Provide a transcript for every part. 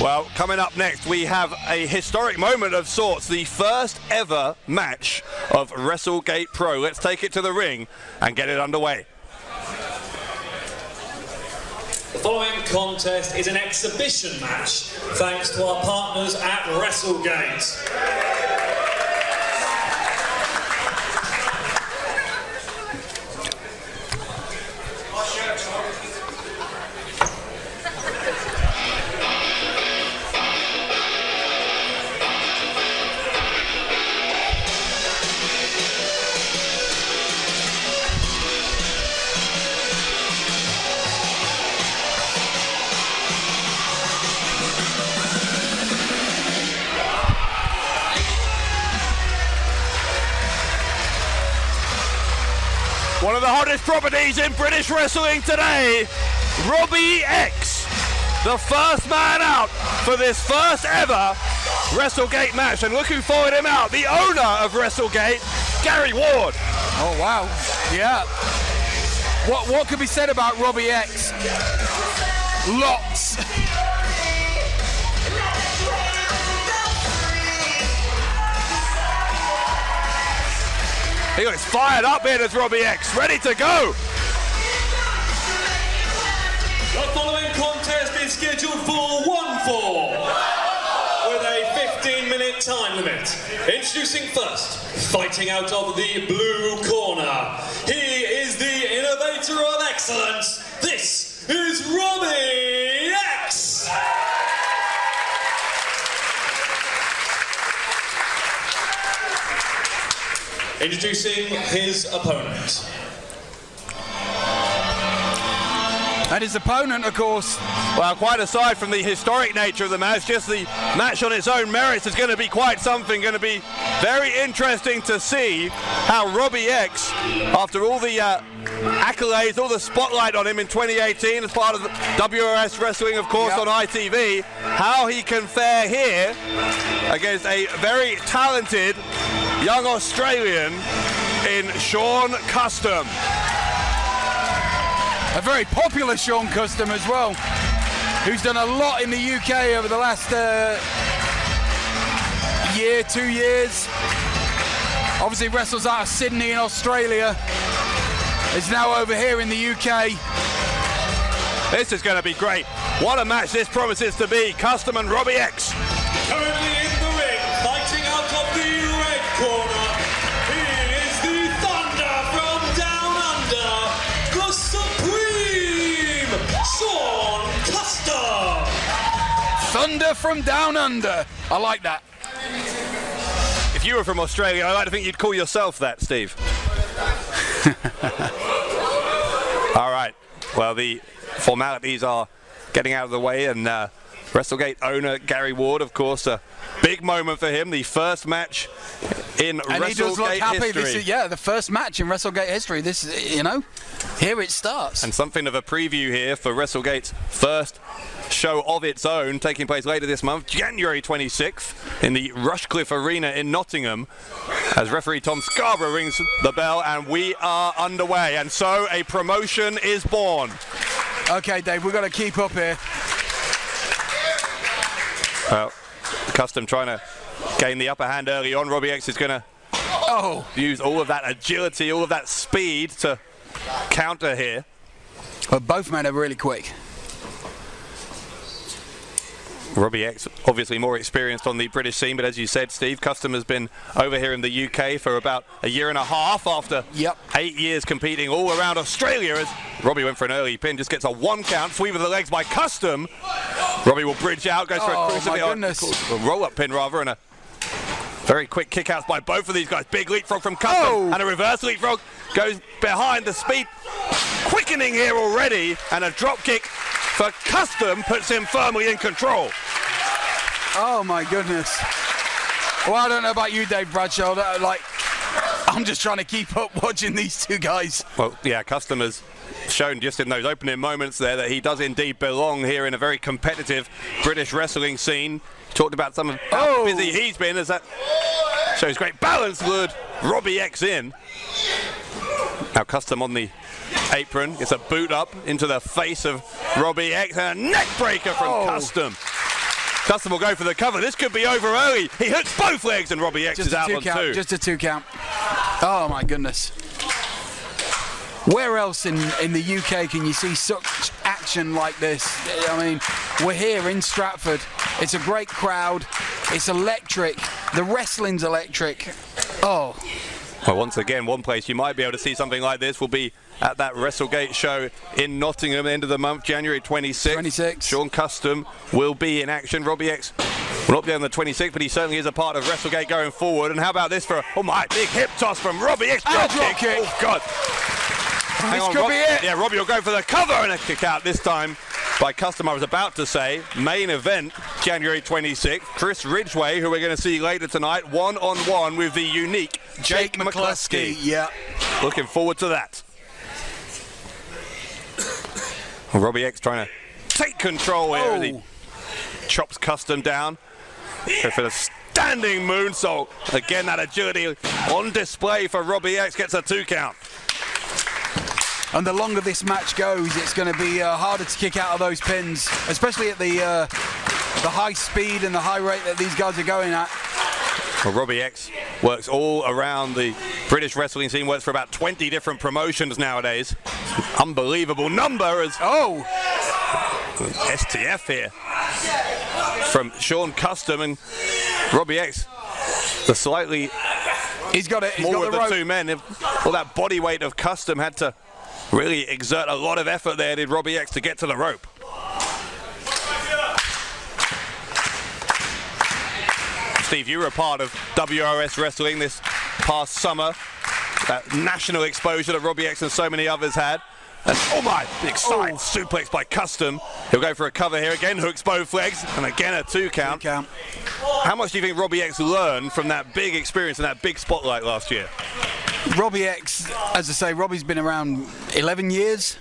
Well, coming up next, we have a historic moment of sorts, the first ever match of Wrestle Gate Pro. Let's take it to the ring and get it underway. The following contest is an exhibition match, thanks to our partners at Wrestle Gate. One of the hottest properties in British wrestling today, Robbie X, the first man out for this first ever Wrestle Gate match. And look who followed him out, the owner of Wrestle Gate, Gary Ward. Oh wow, yeah. What could be said about Robbie X? Lots. He was fired up here as Robbie X, ready to go. The following contest is scheduled for 1-4 with a 15-minute time limit. Introducing first, fighting out of the blue corner. He is the innovator of excellence. This is Robbie X. Introducing his opponent. And his opponent, of course. Well, quite aside from the historic nature of the match, just the match on its own merits is going to be quite something. Going to be very interesting to see how Robbie X, after all the accolades, all the spotlight on him in 2018 as part of the WRS Wrestling, of course, on ITV, how he can fare here against a very talented young Australian in Sean Kustom. A very popular Sean Kustom as well, who's done a lot in the UK over the last year, 2 years. Obviously wrestles out of Sydney in Australia. Is now over here in the UK. This is going to be great. What a match this promises to be. Kustom and Robbie X. Currently in the ring, fighting out of the red corner. He is the Thunder from Down Under, the Supreme Sean Kustom. Thunder from Down Under. I like that. If you were from Australia, I'd like to think you'd call yourself that, Steve. All right. Well, the formalities are getting out of the way, and WrestleGate owner Gary Ward, of course, a big moment for him. The first match in and WrestleGate he does look happy. history. This is, the first match in WrestleGate history. This, here it starts. And something of a preview here for WrestleGate's first show of its own, taking place later this month, January 26th, in the Rushcliffe Arena in Nottingham, as referee Tom Scarborough rings the bell, and we are underway. And so a promotion is born. Okay, Dave, we've got to keep up here. Well, Kustom trying to gain the upper hand early on. Robbie X is going to use all of that agility, all of that speed to counter here. But both men are really quick. Robbie X, obviously more experienced on the British scene, but as you said, Steve, Kustom has been over here in the UK for about a year and a half after 8 years competing all around Australia, as Robbie went for an early pin, just gets a 1 count, sweep of the legs by Kustom. Robbie will bridge out, goes for a roll-up pin rather, and a very quick kick-outs by both of these guys. Big leapfrog from Kustom, and a reverse leapfrog goes behind. The speed quickening here already, and a drop kick for Kustom puts him firmly in control. Oh my goodness. Well, I don't know about you, Dave Bradshaw. I'm just trying to keep up watching these two guys. Well, yeah, Kustom has shown just in those opening moments there that he does indeed belong here in a very competitive British wrestling scene. Talked about some of how busy he's been, as that shows great balance. Lured Robbie X in. Now Kustom on the apron, gets a boot up into the face of Robbie X, and a neck breaker from Kustom. Custom will go for the cover. This could be over early. He hooks both legs, and Robbie X is out on two. Just a 2 count. Oh my goodness. Where else in the UK can you see such action like this? I mean, we're here in Stratford. It's a great crowd. It's electric. The wrestling's electric. Oh. Well, once again, one place you might be able to see something like this will be at that Wrestle Gate show in Nottingham, end of the month, January 26th. Sean Kustom will be in action. Robbie X will not be on the 26th, but he certainly is a part of Wrestle Gate going forward. And how about this for, oh my, big hip toss from Robbie X. Drop kick. Oh, God. This could be it. Yeah, Robbie will go for the cover and a kick out this time by Kustom. I was about to say, main event, January 26th. Chris Ridgway, who we're going to see later tonight, one-on-one with the unique Jake McCluskey. Yeah. Looking forward to that. Robbie X trying to take control here as he chops Kustom down. Go for the standing moonsault. Again, that agility on display for Robbie X, gets a 2 count. And the longer this match goes, it's going to be harder to kick out of those pins, especially at the high speed and the high rate that these guys are going at. Well, Robbie X works all around the British wrestling scene, works for about 20 different promotions nowadays. Unbelievable number as STF here from Sean Kustom, and Robbie X, the slightly he's got more of the rope. 2 men. All that body weight of Kustom had to really exert a lot of effort there, did Robbie X, to get to the rope. Steve, you were a part of WRS Wrestling this past summer. That national exposure that Robbie X and so many others had. And, oh my, big side suplex by Kustom. He'll go for a cover here again, hooks both legs, and again a 2 count. How much do you think Robbie X learned from that big experience and that big spotlight last year? Robbie X, as I say, Robbie's been around 11 years.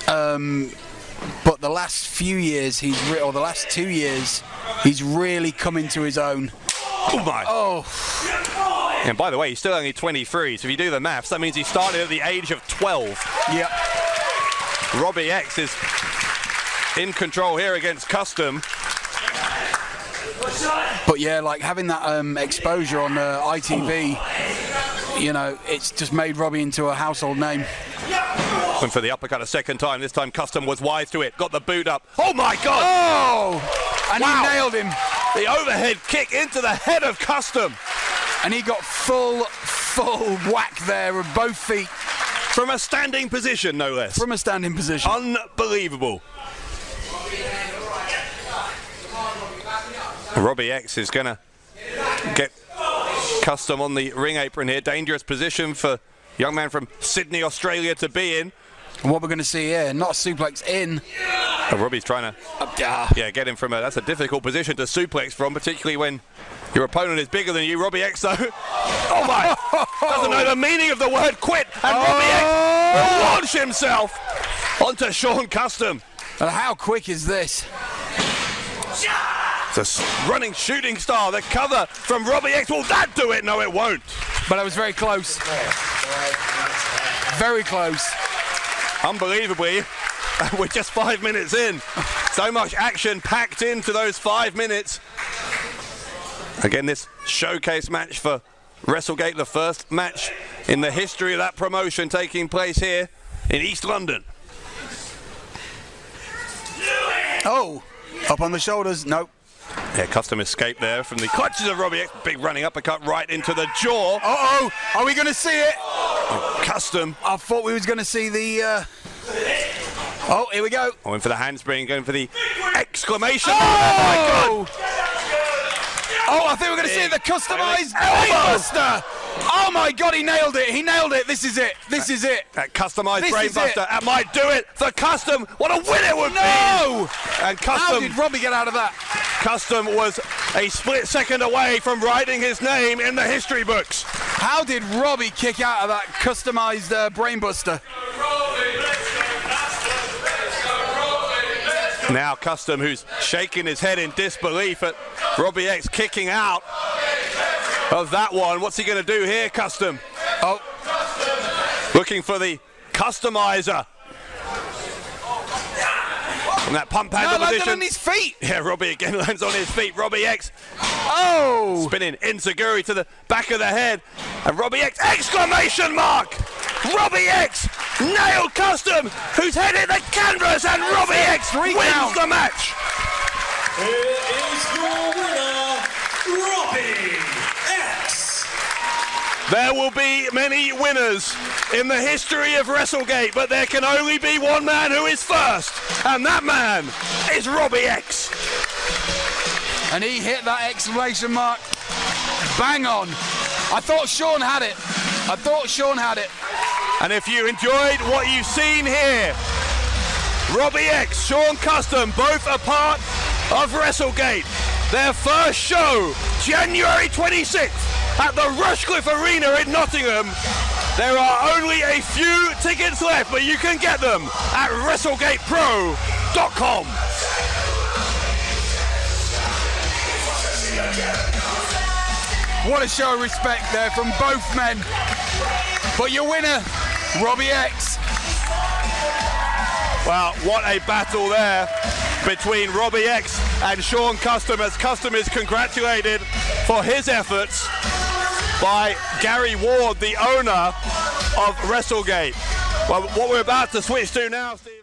But the last few years, the last 2 years, he's really come into his own. Oh my. Oh. And by the way, he's still only 23, so if you do the maths, that means he started at the age of 12. Yep. Robbie X is in control here against Kustom. But yeah, like having that exposure on ITV, you know, it's just made Robbie into a household name. Went for the uppercut a second time. This time Kustom was wise to it. Got the boot up. Oh my God! Oh! And he nailed him. The overhead kick into the head of Kustom. And he got full whack there of both feet. From a standing position, no less. From a standing position. Unbelievable. Robbie X is going to get Kustom on the ring apron here. Dangerous position for young man from Sydney, Australia to be in. And what we're going to see here, not a suplex in. Robbie's trying to get him from that's a difficult position to suplex from, particularly when your opponent is bigger than you. Robbie X, though, oh my, doesn't know the meaning of the word quit, and Robbie X will launch himself onto Sean Kustom. And how quick is this? It's a running shooting star. The cover from Robbie X. Will that do it? No, it won't. But it was very close. Very close. Unbelievably, we're just 5 minutes in. So much action packed into those 5 minutes. Again, this showcase match for WrestleGate, the first match in the history of that promotion taking place here in East London. Oh, up on the shoulders. Nope. Yeah, Kustom escaped there from the clutches of Robbie X. Big running uppercut right into the jaw. Uh-oh, are we going to see it? Kustom. I thought we was going to see the... Oh, here we go. Going for the handspring, going for the exclamation. Oh, my God. Oh, I think we're going to see the customized brainbuster. Oh my God, he nailed it. He nailed it. This is it. This is it. That customized brainbuster. That might do it for Kustom. What a win it would be. No! And Kustom. How did Robbie get out of that? Kustom was a split second away from writing his name in the history books. How did Robbie kick out of that customized brainbuster? Now Kustom, who's shaking his head in disbelief at Robbie X kicking out of that one. What's he going to do here, Kustom? Oh. Looking for the customizer. From that pump handle position. On his feet. Yeah, Robbie again lands on his feet. Robbie X. Oh! Spinning enziguri to the back of the head. And Robbie X, exclamation mark! Robbie X nailed Kustom, who's headed the canvas, and Robbie X wins the match. Here is your winner, Robbie X. There will be many winners in the history of WrestleGate, but there can only be one man who is first, and that man is Robbie X. And he hit that exclamation mark bang on. I thought Sean had it. And if you enjoyed what you've seen here, Robbie X, Sean Kustom, both a part of WrestleGate. Their first show, January 26th, at the Rushcliffe Arena in Nottingham. There are only a few tickets left, but you can get them at WrestleGatePro.com. What a show of respect there from both men. But your winner, Robbie X. Well, what a battle there between Robbie X and Sean Kustom, as Kustom is congratulated for his efforts by Gary Ward, the owner of WrestleGate. Well, what we're about to switch to now, Steve.